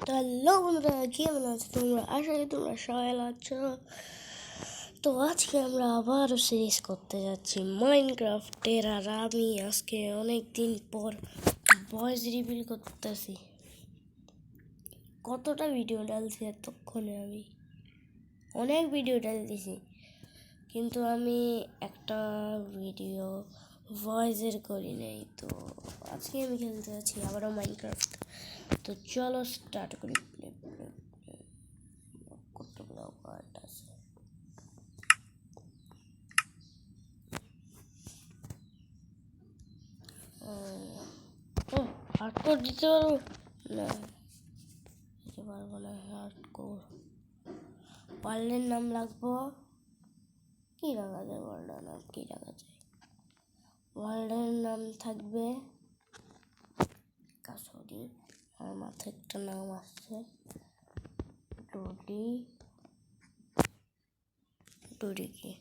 Hello বন্ধুরা, কেমন আছো তোমরা? আশা করি তোমরা সবাই ভালো আছো। তো আজকে আমরা আবারও সিরিজ করতে যাচ্ছি মাইনক্রাফটের। আর আমি আজকে অনেক দিন পর ভয়েস রিভিল করতেছি। কতটা ভিডিও ডালছি এতক্ষণে, আমি অনেক ভিডিও ডাল দিছি, কিন্তু আমি একটা ভিডিও ভয়েসের করি নাই। তো আজকে আমি খেলতে যাচ্ছি আবারও মাইনক্রাফট। তো চলো স্টার্ট করি। কতগুলো পার্ট আছে? হার্ডকোর দিতে পারবো না, দিতে পারবো না। হার্ডকোর ওয়ার্ল্ডের নাম লাগবো। কি রাখা যায় ওয়ার্ল্ডের নাম? কি রাখা যায়? ওয়ার্ল্ডের নাম থাকবে কাসরি। আমার মাথায় একটা নাম আসছে, ডুডি। ডুডি কি?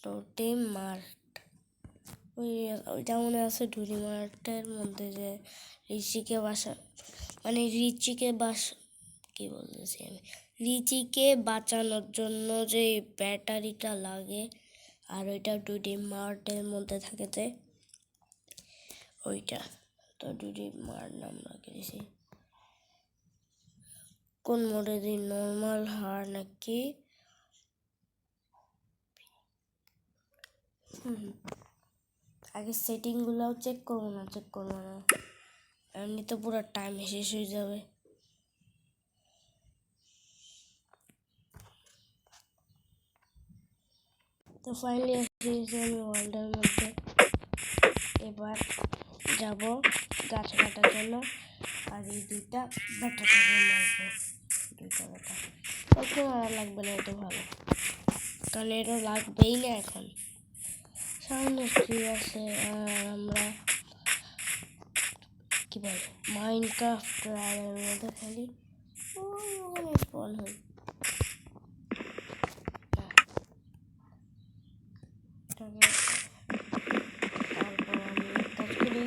ডুডি মার্ট। ওইটা মনে আছে ডুডি মার্টের মধ্যে যে ঋষিকে বাসা, মানে রিচিকে কি বলতেছি আমি, রিচিকে বাঁচানোর জন্য যে ব্যাটারিটা লাগে, আর ওইটা ডুডি মার্টের মধ্যে থাকে, যে ওইটা। তো ডুডি মার্ট নাম রাখেছি। কোন মোডে দিই? নর্মাল, হার্ড নাকি? আগে সেটিংগুলোও চেক করবো না? এমনি তো পুরো টাইম শেষ হয়ে যাবে। তো ফাইনালি এসেছি আমি ওয়ার্ল্ডের মধ্যে। এবার যাব গাছ কাটার জন্য, আর এই দুইটা ব্যাটাটাকে মারবো। দুইটা ব্যাটা ওকে মারা লাগবে না, এটা ভালো, কারণ এটা লাগবেই না এখন। সামনে কি আছে? আমরা কি বলে মাইনক্রাফট রাইডের মধ্যে খেলি। ওখানে স্পন হই। তারপর আমি কাজ করে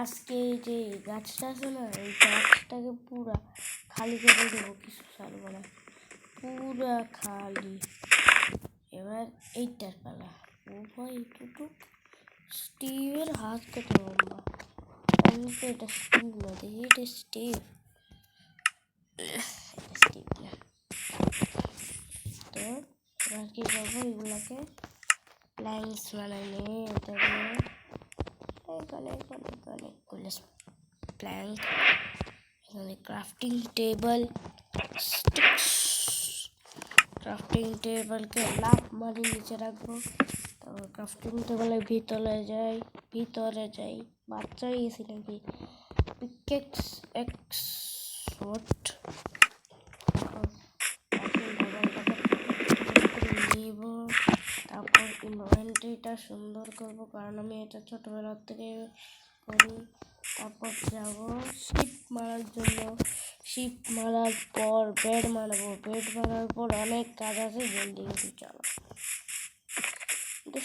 আজকে এই যে গাছটা আছে না, এই গাছটাকে পুরা খালি করে দেবো, কিছু ছাড়বো না, পুরা খালি। এবার এইটার পালা। ও ভাই, টুটুক স্টিভের হাত কত লম্বা! আমি তো এটা স্টিভ না, দেখি এটা স্টিভ না। তো এবার কি করবো? এগুলাকে প্ল্যাঙ্কস বানাই নিয়ে এটাকে অনেকগুলো প্ল্যাঙ্ক, এখানে ক্রাফটিং টেবল, ক্রাফটিং টেবলকে লাফ মারি নিচে রাখবো। তারপর ক্রাফটিং টেবলের ভিতরে যাই। বাচ্চা গেছি নাকি? পিকেক্স এক্স শট নিব। তারপর ইনভেন্টরিটা সুন্দর করব, কারণ আমি এটা ছোটবেলার থেকে করি। তারপর যাব শিপ মারার জন্য। শিপ মারার পর বেড মারবো। বেড মারার পর অনেক কাজ আছে, জলদি জলদি চলো।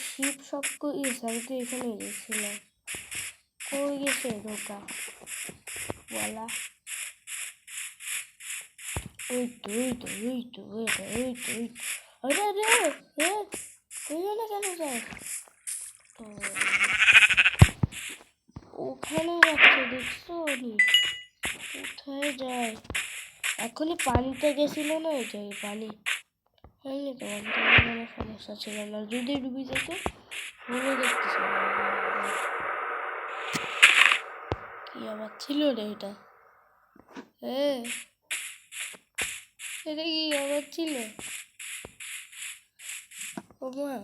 শিপ সব গেছে, আমি তো এখানে গেছিলাম। কই গেছে ধোকা বলা? ওই তো আরে ওইখানে কেন যায়? তো ওখানে যাচ্ছে, দেখছো? কোথায় যায়? এখনই পানিতে গেছিল না? এটাই পানি। হয়নি তো, কোনো সমস্যা ছিল না। যদি ডুবে যেত মনে দেখতেছিল। কি আবার ছিল রে এটা? এটা কি আবার ছিল? ও মা,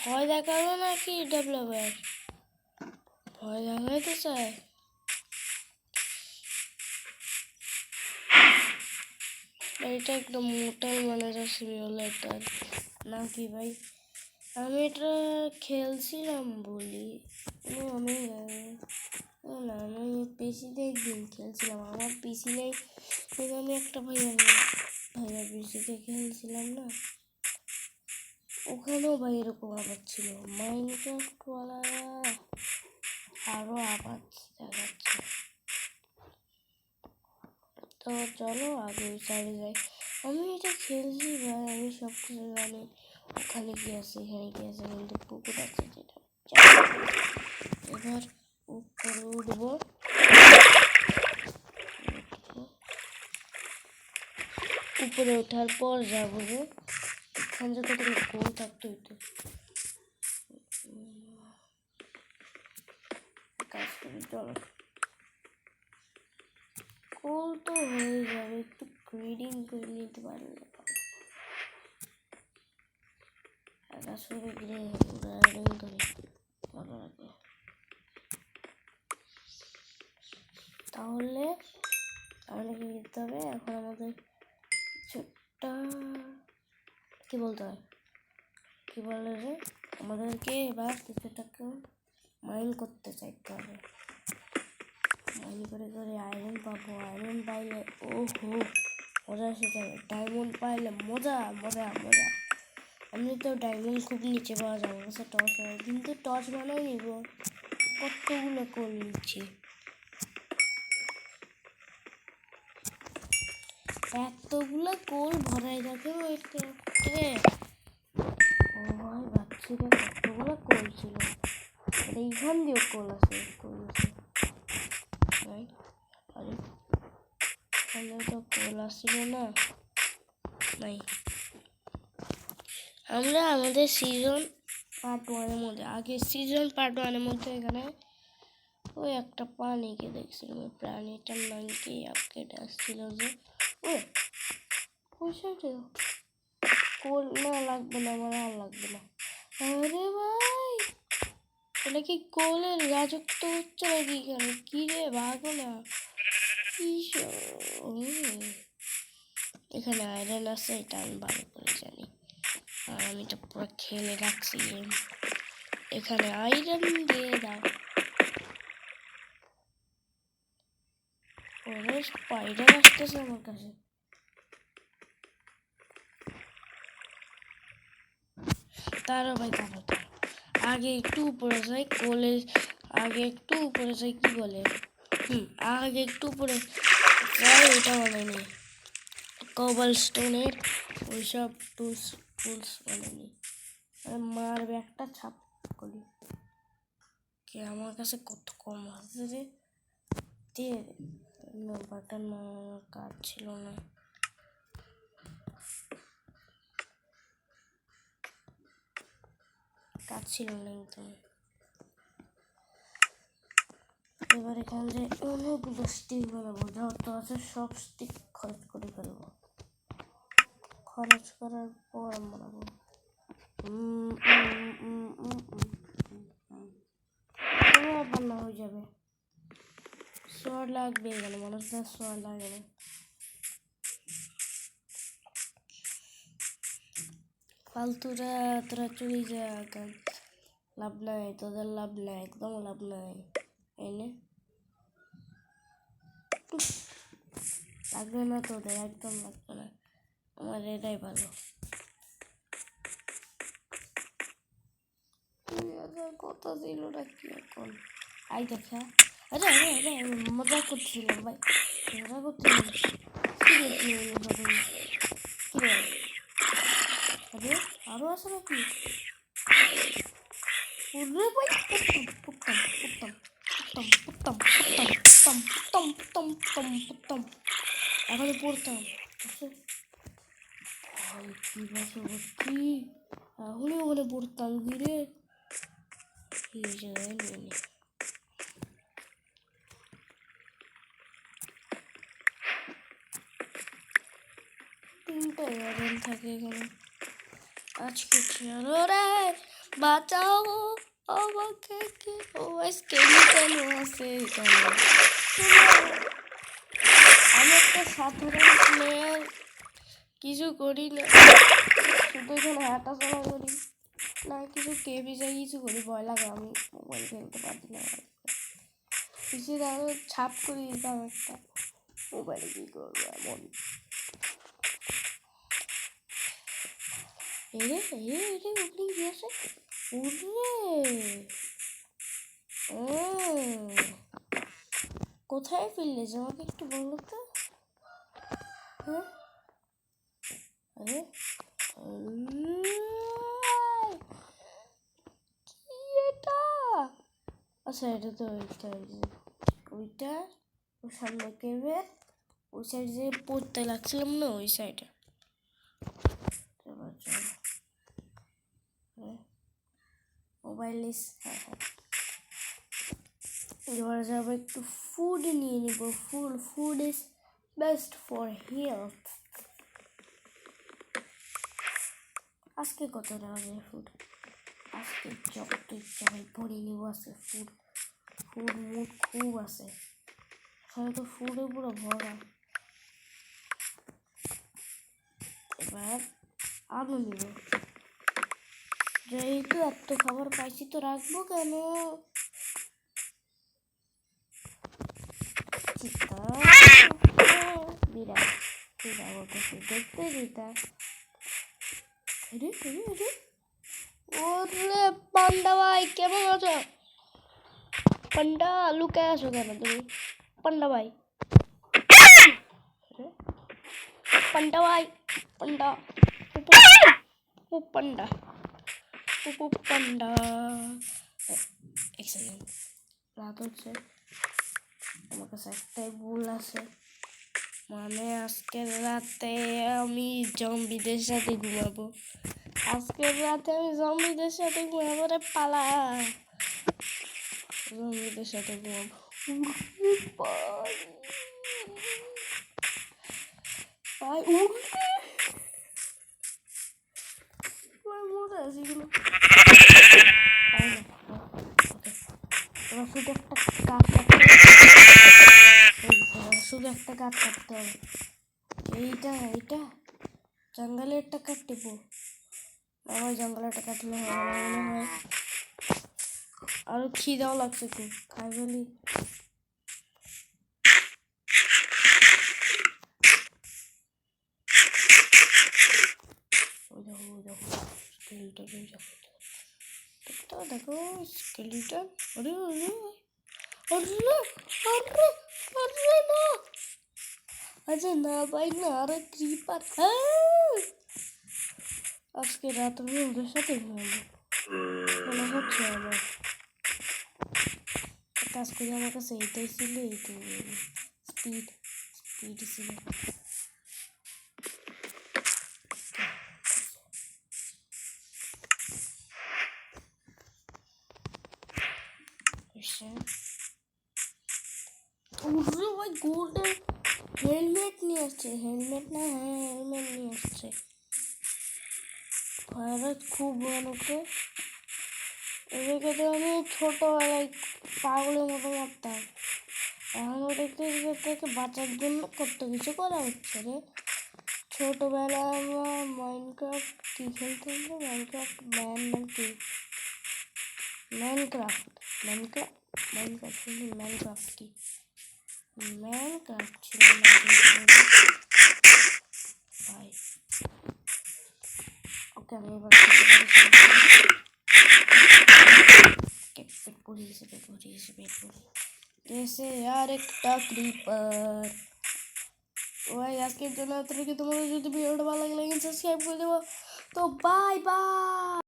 ভয় দেখাবো নাকি ডেভেলপার? ভয় দেখাইতে চায়। এটা একদম মোটাই ম্যানেজার সিমিউলেটর নাকি ভাই? আমি এটা খেলছিলাম বলি আমি না, আমি পিসিতে একদিন খেলছিলাম, আমার পিসি নেই কিন্তু আমি একটা ভাইয়া পিসিতে খেলছিলাম না, ওখানেও ভাই এরকম আবার ছিল। মাইনক্রাফট ওয়ালারা আরো আবার দেখাচ্ছে। তো চলো আগে সাইডে যাই। আমি এটা খেলছি ভাই, আমি সব কিছু জানি। ওখানে কি আছে, এখানে কি আছে, কিন্তু পুকুর আছে যেটা। এবার উপরে উঠবো, উপরে ওঠার পর যাবো যে এখান থেকে গোল থাকতে হইতো। কাজ করি চলো, গোল তো হয়ে যাবে, একটু গ্রেডিং করে নিতে পারলে কাজ করে গ্রেডিং করে ভালো লাগবে। তাহলে আমাদের কি করতে হবে এখন? আমাদের ছোট্ট কি বলতে হয়, কি বলে রে, আমাদেরকে এবার কিছুটাকে মাইন করতে চাইতে হবে। মাইন করে করে আয়রন পাবো, আয়রন পাইলে ওহো মজা এসে যাবে। ডায়মন্ড পাইলে মজা মজা মজা। আমি তো ডায়মন্ড খুব নিচে পাওয়া যাবে, কাছে টর্চ হয়, কিন্তু টর্চ বানাই নিব। কতগুলো কোল নিচ্ছি, এতগুলো কোল ভরাই রাখে ওইটা। ও ভাই ভাবছি রে কতগুলো কোল ছিল, এইখান দিয়েও কোল আছে, কোল আছে ভাই। আরে তাহলে তো কোল আসছিল না, নাই। আমরা আমাদের সিজন পার্ট 1-এর মধ্যে, আগে সিজন পার্ট 1-এর মধ্যে এখানে ওই একটা প্রাণীকে দেখছিলাম। ওই প্রাণীটার নাম কি আপডেট আসছিল যে ওই সাইডে কোল না লাগবে না, আমার আর লাগবে না। আরে ভাই এটা কি কোলের রাজত্ব হচ্ছে নাকি এখানে? কি রে ভাগো না, এখানে আয়রন আছে, এটা আমি ভালো করে জানি, আর আমি তো পুরো খেলে রাখছি। এখানে আয়রন দিয়ে দাও। ওরে স্পাইডার আসতেছে আমার কাছে। তারও ভাই তারও আগে একটু উপরে যাই, কোলে আগে একটু উপরে যাই, কি বলে আগে একটু উপরে যাই, ওটা বানাইনি কবল স্টোনের ওইসব টুলস বানাইনি। মারবে একটা ছাপ করি, কে আমার কাছে কত কম আছে রে, দিয়ে বাটন কাজ ছিল না। কাজ ছিল না কিন্তু। এবার এখানে যে অনেকগুলো স্টিক বানাবো, যত আছে সব স্টিক খরচ করে ফেলবো। খরচ করার পর বানাবো। বান্না হয়ে যাবে। সোয়ার লাগবে এখানে, মানুষদের সোয়ার লাগে না। ফালতুরা তোরা চলে যা, লাভ নাই তোদের, লাভ নাই, একদম লাভ নাই। এনে লাগবে না তোদের, একদম লাগবে না, আমার এটাই ভালো। কত ছিল কি এখন? আই দেখা, আরে আরে আরে মজা করছিলাম ভাই, মজা করছিলাম। কি রে আরে আরো আছে নাকি? ওরে ভাই পুত্তম পুত্তম পুত্তম পুত্তম পুত্তম পুত্তম পুত্তম পুত্তম পুত্তম এখন পড়তাম। কি বছর কি এখনই ওখানে পড়তাম ঘিরে তিনটা আয়রন থাকে এখানে। আজকে রে বাঁচাও আমাকে, কি ও কেন আছে এখানে? আমি একটা সাধারণ প্লেয়ার, কিছু করি না, শুধু এখানে হাঁটাচলা করি না, কিছু কেবি যাই কিছু করি, ভয় লাগে, আমি মোবাইল খেলতে পারি না। পিছিয়ে দাঁড়ানো ছাপ করে দিতাম একটা, মোবাইলে কী করবো এমন। এরে এরে এরে ওপেনিং কি আছে? ওরে কোথায় ফেললে যে আমাকে একটু বললো তো। হ্যাঁ আরে কি এটা? আচ্ছা এটা তো ওইটা ওর সামনে কেবে ওই সাইড যে পড়তে লাগছিলাম না, ওই সাইডে। মোবাইল হ্যাঁ হ্যাঁ, এবার যাবো একটু ফুড নিয়ে নিব। Food is best for health. আজকে কত টাকা যায় ফুড? আজকে যত ইচ্ছা হয় ভরে নিব। আজকে ফুড মুড খুব আছে, হয়তো ফুডে পুরো ভরা। এবার আলু নিব, যেহেতু এত খাবার পাইছি তো রাখবো কেন। বিড়াল দেখতে দিতা। ওরে পান্ডা ভাই কেমন আছো? পান্ডা লুকায় আছো কেন তুমি? পান্ডা ভাই, পান্ডা ভাই, পান্ডা পান্ডা পান্ডা। এক সেকেন্ড, রাত হচ্ছে, আমার কাছে একটাই ভুল আছে, মানে আজকের রাতে আমি জম্বিদের সাথে ঘুমাবো। আজকের রাতে আমি জম্বিদের সাথে ঘুমাবো রে, পালা জম্বিদের সাথে ঘুমাবো। মজা আছে এগুলো। শুধু একটা গাছ কাটতে হবে, শুধু একটা গাছ কাটতে হবে। এইটা জঙ্গলেরটা কাটবো। আমার জঙ্গলেরটা কাটলে হবে না মনে হয়। আরো খিদাও লাগছে, খুব খাই ফেলি। দেখো স্কেলিটন। আরে আরে আরে আরে আরে না, আচ্ছা না ভাই না, আরে ক্রিপার। আজকে রাত আমি ওদের সাথে ঘুমাবো মনে হচ্ছে আমার। কাজ করি, আমার কাছে এইটাই ছিল, এইটাই স্পিড ছিল। ভাই গোল্ডেন হেলমেট নিয়ে আসছে, হেলমেট না, হ্যাঁ হেলমেট নিয়ে আসছে। ভারত খুব ভয়ানক। এদিকে তো আমি ছোটবেলায় পাগলের মতো মারতাম, এখন দেখতে থেকে বাঁচার জন্য কত কিছু করা হচ্ছে রে। ছোটবেলায় আমার মাইনক্রাফট কি খেলতে হতো, মাইনক্রাফট কি মাইনক্রাফট কি মাইনক্রাফট ছিল না ভাই। ওকে আমি এবার এসে আর একটা ক্রিপার। ভাই আজকের জন্য তোমাদের যদি ভিডিওটা ভালো লাগলে সাবস্ক্রাইব করে দেবো। তো বাই বাই।